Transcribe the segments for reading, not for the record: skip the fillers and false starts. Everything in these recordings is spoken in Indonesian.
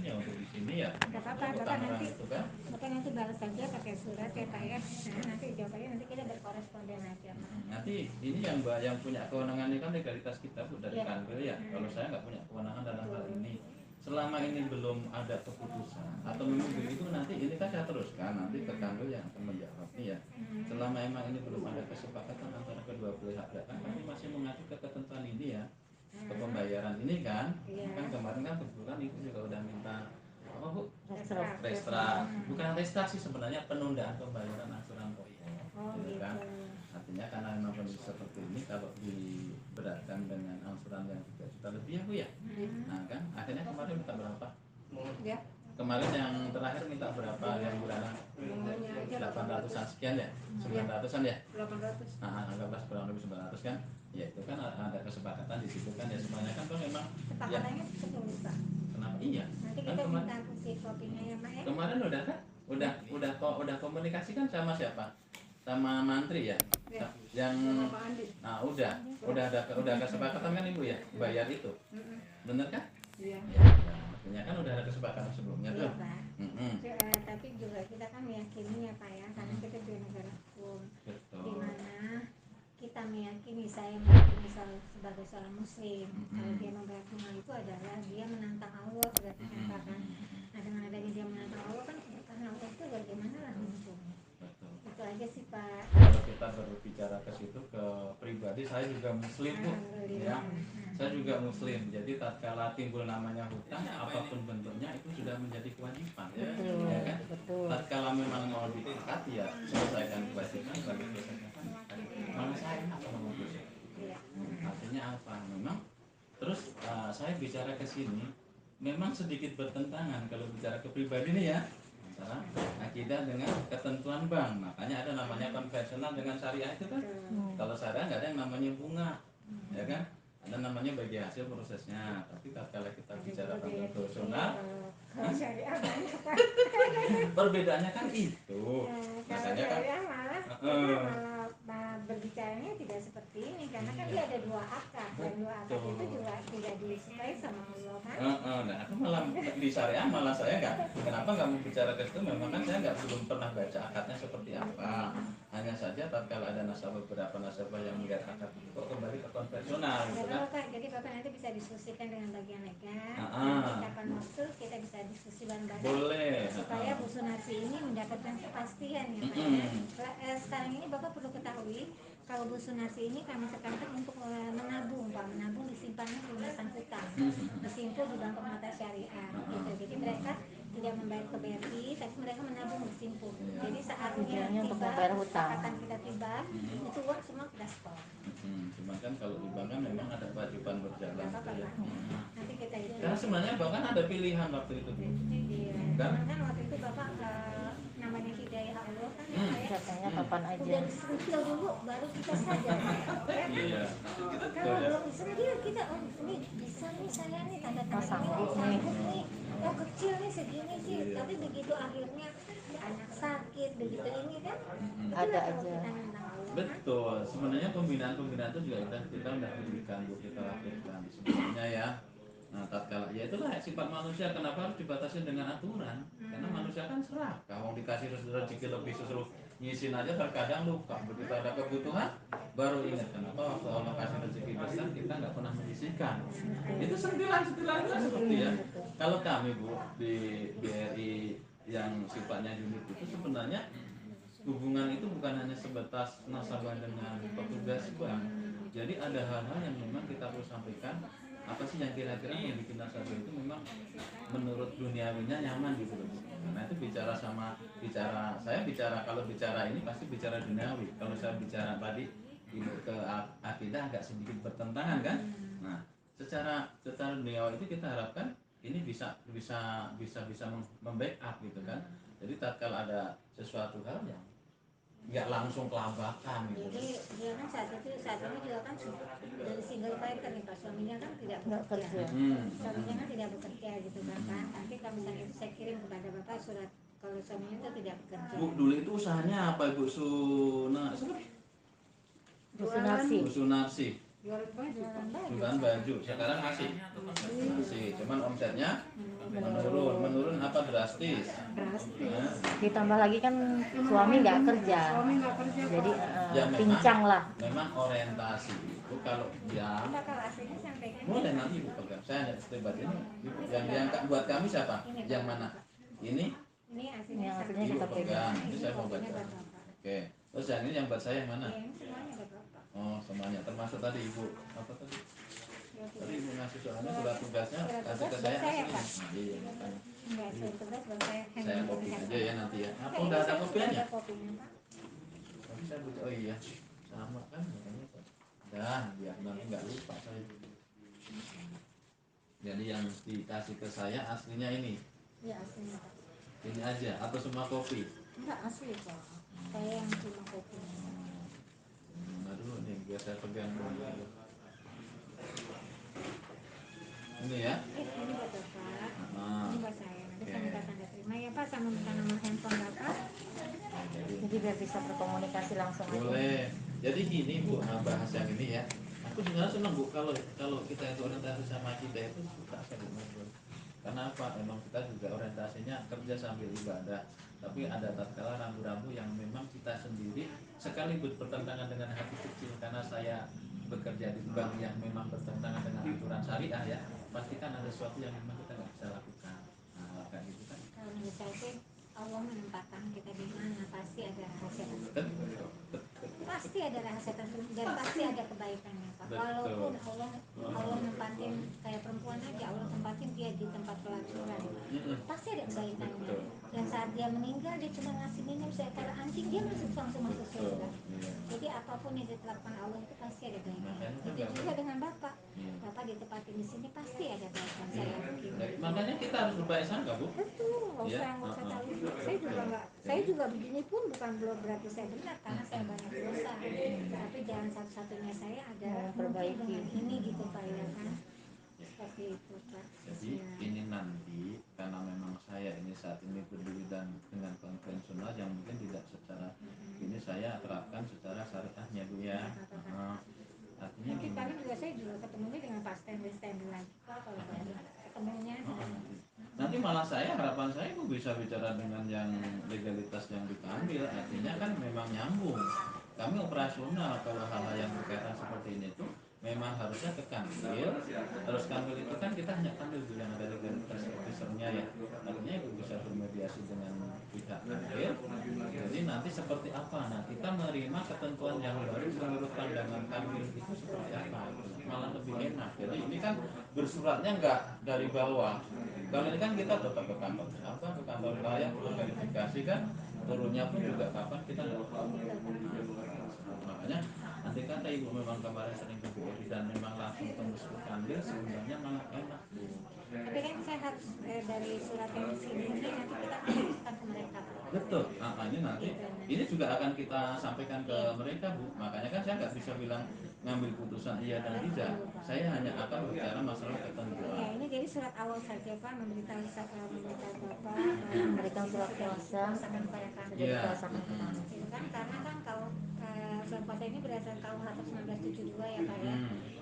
ya untuk di sini ya. Enggak apa-apa, Itu kan. Bapak nanti balas saja pakai surat ya Pak ya. Nah, nanti jawabannya nanti kita berkoresponden aja Pak. Nanti ini yang punya kewenangan ini kan legalitas kita Bu dari Kanwil ya. Kalau saya nggak punya kewenangan dalam hal ini. Selama ini belum ada keputusan atau memang begitu nanti ini kan saya teruskan nanti ke Kanwil yang akan menjawabnya ya. Selama emang ini belum ada kesepakatan antara kedua belah pihak kan kami masih mengacu ke ketentuan ini ya. Ke pembayaran ini kan. Kan kemarin kan kebetulan Ibu juga udah minta apa Bu? Restra. Bukan restra sih sebenarnya penundaan pembayaran angsuran proyek. Gitu kan. Artinya karena memang kondisi seperti ini kalau diberatkan dengan angsuran yang 3 juta lebih ya Bu ya. Nah kan akhirnya kemarin minta berapa? Ya. Kemarin yang terakhir minta berapa yang bulanan? 800-an sekian ya? 900-an ya? 800. Nah, anggaplah kurang lebih 900 kan? Ya itu kan ada kesepakatan di situ kan ya semuanya kan memang kesepakatannya sebelum Pak. Kenapa? Iya. Nanti Kan kita kemarin, minta bukti kopinya ya Pak ya. kemarin udah kan? Udah komunikasi kan sama siapa? Sama mantri ya? Yang udah kesepakatan kan Ibu ya bayar itu. Bener kan? Iya. Ya, artinya kan udah ada kesepakatan sebelumnya tuh. Iya Pak. Tapi juga kita kan meyakini ya Pak ya, karena kita juga negara hukum. Betul. Di mana kita meyakini, saya meyakini sebagai seorang muslim, kalau dia membayar bunga itu adalah dia menantang Allah berarti kan. Nah dengan adanya dia menantang Allah kan karena Allah itu bagaimana lah menghitungnya. Itu aja sih Pak. Kalau kita berbicara ke situ ke pribadi, saya juga muslim Bu ya. Saya juga muslim. Jadi tatkala timbul namanya hutang apapun bentuknya itu sudah menjadi kewajiban ya kan? Tatkala memang mau diikat ya selesaikan kewajiban bagi selesaikan. Mana saya atau mengurus. Artinya apa? Memang terus saya bicara ke sini memang sedikit bertentangan kalau bicara ke pribadi nih ya. Antara akidah dengan ketentuan bank, makanya ada namanya konvensional dengan syariah itu kan. Kalau syariah nggak ada yang namanya bunga, ya kan? Ada namanya bagi hasil prosesnya. Tapi kalau kita bicara konvensional, perbedaannya kan itu. Makanya kan berbicaranya tidak seperti ini karena kan dia ada dua akad dan dua akad itu juga tidak disukai sama Allah kan. Nah aku malah di syariah malah saya kenapa nggak mau bicara ke situ, memang kan saya belum pernah baca akadnya seperti apa. Hanya saja tatkala ada beberapa nasabah yang melihat akad itu kok kembali ke konvensional gitu kan. Jadi Bapak nanti bisa diskusikan dengan bagian legal. Nanti kapan waktu kita bisa diskusi bareng-bareng. Boleh. Supaya Bu Sunarsi ini mendapatkan kepastian ya Pak ya. Sekarang ini Bapak perlu ketahui kalau Bu Sunarsi ini kami tekankan untuk menabung Pak, menabung disimpannya pelunasan hutang, disimpul di bank permata syariah gitu. Jadi mereka tidak membayar ke BRI, tapi mereka menabung disimpul. Jadi saatnya tiba, kesepakatan kita tiba, itu uang semua kita store. Cuma kan kalau di bank kan memang ada kewajiban berjalan. Nanti kita itu. Karena sebenarnya bahkan ada pilihan waktu itu. Iya. Kan waktu itu Bapak namanya hidayah Allah kan katanya kapan aja. Udah disentil dulu baru kita sadar. Iya. Kalau belum disentil kita ini bisa nih saya nih tanda sanggup nih. Oh kecil nih segini sih, tapi begitu akhirnya anak sakit begitu ini kan ada aja. Betul, sebenarnya pembinaan itu juga kita udah berikan, kita lakukan sebelumnya ya. Nah, tatkala ya itulah sifat manusia, kenapa harus dibatasi dengan aturan? Karena manusia kan serakah, kalau dikasih rezeki lebih suruh nyisin aja terkadang lupa. Begitu ada kebutuhan, baru ingat kenapa waktu Allah kasih rezeki besar kita nggak pernah menyisihkan. Itu sentilan seperti ya. Kalau kami Bu di BRI yang sifatnya unit itu sebenarnya hubungan itu bukan hanya sebatas nasabah dengan petugas bank. Jadi ada hal-hal yang memang kita perlu sampaikan. Apa sih yang kira-kira membuat nasabah itu memang menurut duniawinya nyaman gitu loh. Karena itu saya bicara kalau bicara ini pasti bicara duniawi. Kalau saya bicara tadi ke akidah agak sedikit bertentangan kan. Nah, secara duniawi itu kita harapkan ini bisa membackup gitu kan. Jadi tatkala ada sesuatu hal yang nggak langsung kelabakan gitu. Jadi dia kan saat ini juga kan dari single fighter nih Pak, suaminya kan tidak bekerja. Suaminya kan tidak bekerja gitu kan. Nanti kalau misalnya itu saya kirim kepada Bapak surat kalau suaminya itu tidak bekerja. Bu, dulu itu usahanya apa Bu Sunarsi? jualan baju. Sekarang masih, cuman omsetnya menurun apa drastis. Nah, Ditambah lagi kan suami nggak kerja, jadi ya pincang lah. memang orientasi itu kalau yang Mbak, kalau aslinya sampaikan boleh nanti ibu pegang. Saya hanya terlibat ini. Yang buat kami siapa? Yang mana? Ini ini aslinya Yang aslinya ibu kita pegang. pegang. Ini saya mau baca. Oke. Terus yang ini yang buat saya yang mana? Ya, ini semuanya ada Bapak. Oh, semuanya. Termasuk tadi ibu apa tadi? Tadi ibu ngasih soalnya surat tugasnya Surat kasih ke tugas saya buat saya, asli. Pak. Nah, iya makanya. Enggak, surat tugas buat saya Saya kopi melihat, aja Pak. ya nanti ya. Apa Ini udah ada sudah kopiannya? ada kopinya, Pak. Tapi saya butuh, oh iya sama kan makanya Pak. Dah biar nanti nggak lupa saya. Jadi yang dikasih ke saya aslinya ini Ya, aslinya, Pak. ini aja atau semua kopi. Enggak asli, Pak. Saya yang cuma kopinya. Nah dulu nih biar saya pegang dulu. Ini ya. Ini buat Bapak. Nah, Ini buat saya. Nanti saya oke. minta tanda terima ya, Pak, sama minta nomor handphone Bapak. Jadi biar bisa berkomunikasi langsung aja. Boleh. Jadi gini Bu, bahas yang ini ya. Aku sebenarnya senang Bu kalau kita itu orientasi sama kita itu suka saya ngobrol. Karena apa? Emang kita juga orientasinya kerja sambil ibadah. Tapi ada tatkala rambu-rambu yang memang kita sendiri sekaligus bertentangan dengan hati kecil. Karena saya bekerja di bank yang memang bertentangan dengan aturan syariah ya. Pastikan ada sesuatu yang memang kita nggak bisa lakukan. Nah, kayak gitu kan. Kalau menurut saya sih Allah menempatkan kita di mana pasti ada rahasia tersebut. Pasti ada rahasia tersebut dan pasti ada kebaikannya, Pak. Walaupun Allah nempatin kayak perempuan aja, Allah tempatin dia di tempat pelacuran, pasti ada kebaikannya. Dan saat dia meninggal dia cuma ngasih minum seekor anjing, dia langsung masuk surga. Jadi apapun yang ditetapkan Allah itu pasti ada kebaikannya. Itu juga dengan Bapak. Bapak ditempatin di sini pasti ada kebaikan, saya yakin. Makanya kita harus berbaik sangka Bu. Betul, nggak usah tahu. Saya juga nggak, saya juga begini pun bukan belum berarti saya benar karena saya banyak dosa. Tapi jalan satu-satunya saya ada mungkin dengan ini gitu Pak ya kan. Seperti itu Pak. Jadi ini nanti karena memang saya ini saat ini berdiri dan dengan konvensional yang mungkin tidak secara ini saya terapkan secara syariahnya Bu ya. Artinya Mungkin gimana? paling juga saya juga ketemunya dengan Pak Stanley lagi Pak kalau ketemunya. Nanti malah harapan saya Bu bisa bicara dengan yang legalitas yang diambil, artinya kan memang nyambung. Kami operasional kalau hal-hal yang berkaitan seperti ini tuh memang harusnya ke kanwil. Terus kanwil itu kan kita hanya kanwil yang ada legalitas officernya ya. Artinya Ibu bisa bermediasi dengan pihak kanwil. Jadi nanti seperti apa? Nah kita menerima ketentuan yang baru menurut pandangan kanwil itu seperti apa? Malah lebih enak. Jadi ini kan bersuratnya nggak dari bawah. Kalau ini kan kita tetap ke kantor apa ke kantor wilayah verifikasi kan turunnya pun juga kapan kita nggak tahu. Makanya nanti kata ibu memang kemarin sering ke BRI dan memang langsung tembus ke kanwil sebenarnya malah enak. Tapi kan saya harus dari surat yang di sini nanti kita teruskan ke mereka. Betul. Nah, ini nanti ini juga akan kita sampaikan ke mereka Bu. Makanya kan saya nggak bisa bilang ngambil putusan iya dan tidak. Saya hanya akan bicara masalah ketentuan. Ya ini jadi surat awal saja Pak memberitahu Bapak Memberikan surat kuasa kepada kami. Iya. Itu kan karena kan kalau surat kuasa ini berdasarkan KUH 1972 ya Pak ya.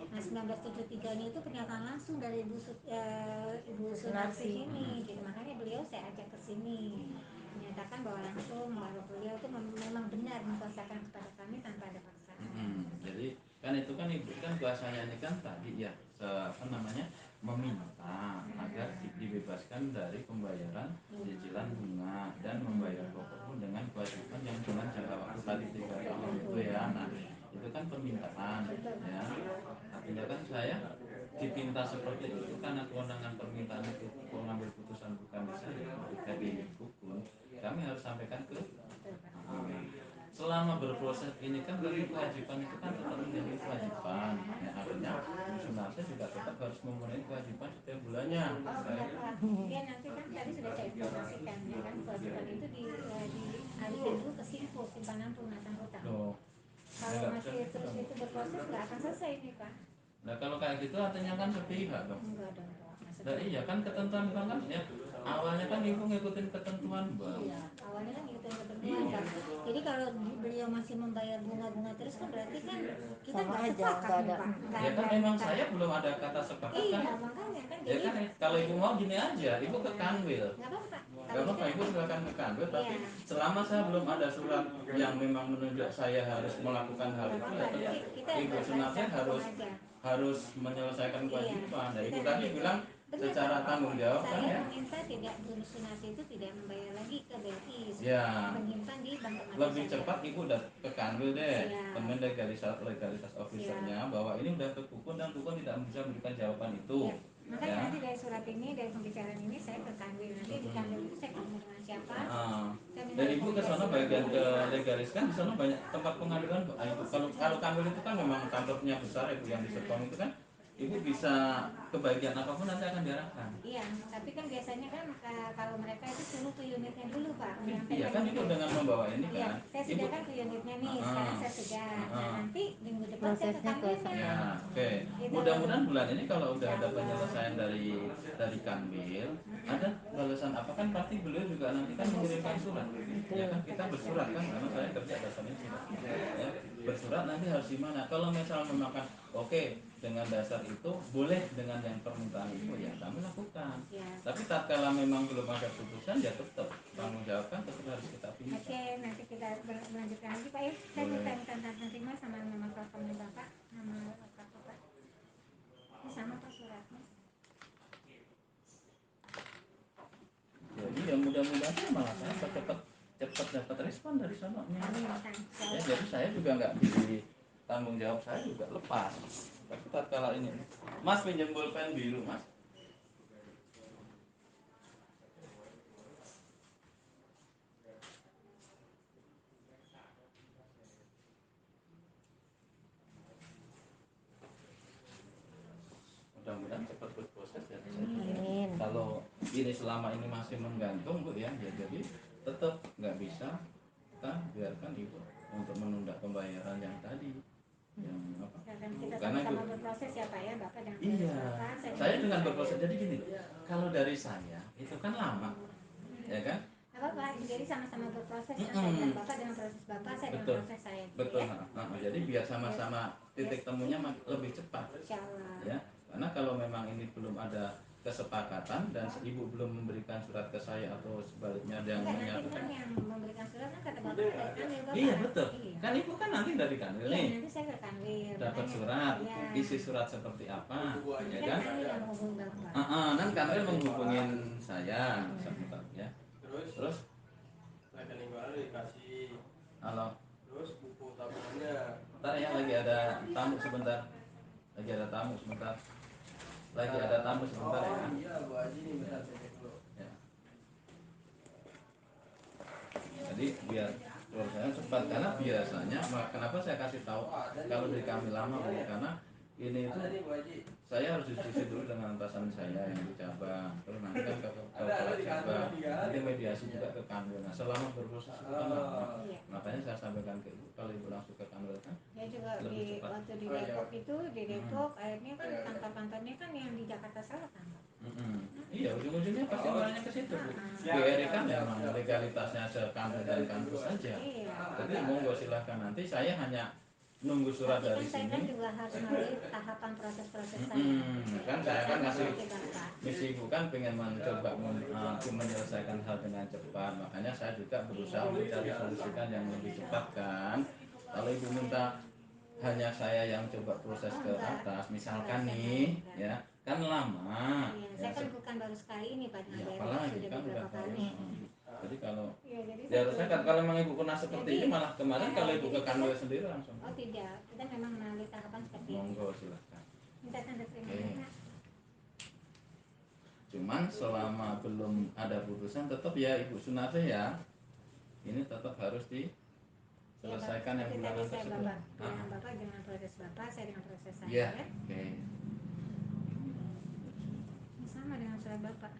Nah 1973 ini itu pernyataan langsung dari Ibu Sunarsi ini. Jadi makanya beliau saya ajak ke sini menyatakan bahwa langsung bahwa beliau itu memang benar mengkuasakan kepada kami tanpa ada paksaan. Jadi kan itu kan ibu kan kuasanya ini kan tadi ya apa namanya meminta agar dibebaskan dari pembayaran cicilan bunga dan membayar pokok pun dengan kewajiban yang dengan jangka waktu tadi 3 tahun itu ya. Nah itu kan permintaan ya. Artinya kan saya dipinta seperti itu karena kewenangan permintaan itu mengambil putusan bukan di saya dari hukum kami harus sampaikan ke selama berproses ini kan berarti kewajiban itu kan tetap menjadi kewajiban ya, artinya sebenarnya juga tetap harus memenuhi kewajiban setiap bulannya. Ya nanti kan tadi sudah saya informasikan ya kan kewajiban itu dialihkan dulu ke Simpo simpanan pelunasan hutang. Kalau masih terus itu berproses nggak akan selesai nih Pak. Nah kalau kayak gitu artinya kan sepihak dong. Enggak dong Pak. Nah, iya kan ketentuan bank kan ya. Awalnya kan ibu ngikutin ketentuan bank. Iya, awalnya kan ngikutin ketentuan Pak. Jadi kalau beliau masih membayar bunga-bunga terus kan berarti kan kita Sama nggak aja, sepakat nggak nih ada. Pak. Nggak Ya kan ada emang kita. saya belum ada kata sepakat Iya, kan. makanya kan Ya jadi kan kalau ibu mau gini aja, ibu ke kanwil. nggak apa-apa Pak. Gak apa-apa ibu silakan ke kanwil, tapi Iya. selama saya belum ada surat yang memang menunjuk saya harus melakukan hal itu, ya tetap Kita ibu Sunarti berdasar hukum harus aja. harus menyelesaikan kewajiban. Nah, ibu tadi bilang Benar, secara Pak. tanggung jawab kan Saya ya. meminta tidak Sunarsi itu tidak membayar lagi ke BRI, Ya. menyimpan di bank teman Lebih saja. cepat ibu udah ke kanwil deh, Iya. temen legalitas officernya bahwa ini udah ke Kukun dan Kukun tidak bisa memberikan jawaban itu. Ya. Makanya Ya. nanti dari surat ini, dari pembicaraan ini saya ke kanwil. Nanti di kanwil itu saya ketemu dengan siapa. Saya minta Dan ibu ke sana rekomendasi. bagian ke legalis kan di sana banyak tempat pengaduan. Ibu kalau kanwil itu kan memang kantornya besar ibu yang di Serpong itu kan ibu bisa ke bagian apapun nanti akan diarahkan. Iya, tapi kan biasanya kan kalau mereka itu suruh ke unitnya dulu Pak. Iya kan ibu dengan membawa ini Iya, kan. saya Ibu sudah kan ke unitnya nih, sekarang saya sudah. Nah, nanti minggu depan saya ke Prosesnya ke kanwilnya. Ya, oke. Mudah-mudahan bulan ini kalau udah ada penyelesaian dari kanwil, ada balasan apa kan pasti beliau juga nanti kan mengirimkan surat. Ya kan kita bersurat kan karena saya kerja dasarnya surat. Ya, bersurat nanti harus gimana? Kalau misal memang kan oke dengan dasar itu boleh dengan yang permintaan itu ya kami lakukan. Ya. Tapi tatkala memang belum ada putusan ya tetap tanggung jawab kan tetap harus kita pilih. Oke, nanti kita melanjutkan lagi Pak. Saya minta tanda terima sama nama teleponnya Bapak, nama Bapak. Ini sama Pak suratnya. Jadi ya mudah-mudahan malah saya cepat dapat respon dari sana. Ya, jadi saya juga nggak di tanggung jawab saya juga lepas. Tapi tatkala ini, Mas pinjam bolpen biru Mas. Mudah-mudahan cepat berproses ya. Amin. Kalau ini selama ini masih menggantung Bu ya, jadi tetap nggak bisa kita biarkan ibu untuk menunda pembayaran yang tadi. Yang apa? Kita Karena sama-sama ibu berproses ya Pak ya, Bapak dan iya, Bapak. saya dengan berproses jadi gini, kalau dari saya itu kan lama, ya kan? Apa-apa, jadi sama-sama berproses kan, saya dengan Bapak dengan proses Bapak, saya dengan Betul. proses saya. Gitu, Betul. ya? Jadi biar sama-sama titik temunya lebih cepat. Insya Allah. Ya, karena kalau memang ini belum ada kesepakatan dan ibu belum memberikan surat ke saya atau sebaliknya yang Enggak, nanti menyatakan kan yang memberikan surat kan kata Bapak dari kanwil Bapak. iya betul. Iya. Kan ibu kan nanti dari kanwil Iya, nih nanti saya ke kanwil. dapat Makanya, surat, iya. isi surat seperti apa, ya Kan kan? kanwil yang menghubungi Bapak. Nanti kanwil menghubungin saya, sebentar ya. Terus rekening baru dikasih, halo, terus buku tabungannya. ntar ya lagi ada tamu sebentar, lagi ada tamu sebentar, lagi ada tamu sebentar ya. Oh iya Bu Haji nih, bentar saya cek dulu. Ya. Jadi biar prosesnya cepat karena biasanya kenapa saya kasih tahu kalau dari kami lama Bu, karena ini itu Ada nih Bu Haji. saya harus diskusi dulu dengan atasan saya yang di cabang, terus nanti kan ke cabang, nanti mediasi juga ke kanwil. Nah selama berproses itu kan lama, makanya saya sampaikan ke ibu kalau ibu langsung ke kanwil kan Ya juga lebih di cepat. waktu di Depok itu di Depok akhirnya kan kantor-kantornya kan yang di Jakarta Selatan. Iya ujung-ujungnya pasti mulainya ke situ Bu. BRI kan memang legalitasnya sekanwil dan kampus saja. Iya. Jadi monggo silahkan, nanti saya hanya nunggu surat Tapi dari kan saya kan sini. juga harus melalui tahapan proses-proses saya. Kan saya kan ngasih Seperti Bapak. misi ibu kan pengen mencoba menyelesaikan hal dengan cepat, makanya saya juga berusaha mencari solusikan yang lebih cepat kan. Kalau ibu minta hanya saya yang coba proses ke atas misalkan nih ya kan lama Iya, ya, saya kan bukan baru sekali ini Pak dengan ya BRI, apalagi sudah kan beberapa udah kali. jadi kalau Iya, jadi ya harusnya kan kalau memang ibu pernah seperti Jadi, ini malah kemarin ya, kalau ibu jadi ke kanwil kita- sendiri langsung Oh tidak, kita memang melalui tahapan seperti itu. monggo silahkan. Minta tanda terima Oke. Pak. Cuman selama belum ada putusan tetap ya Ibu Sunarti ya ini tetap harus diselesaikan yang Seperti bulanan tadi saya tersebut. Bapak dengan Bapak dengan proses Bapak, saya dengan proses saya. Ya, Ya. oke. Ini sama dengan surat Bapak.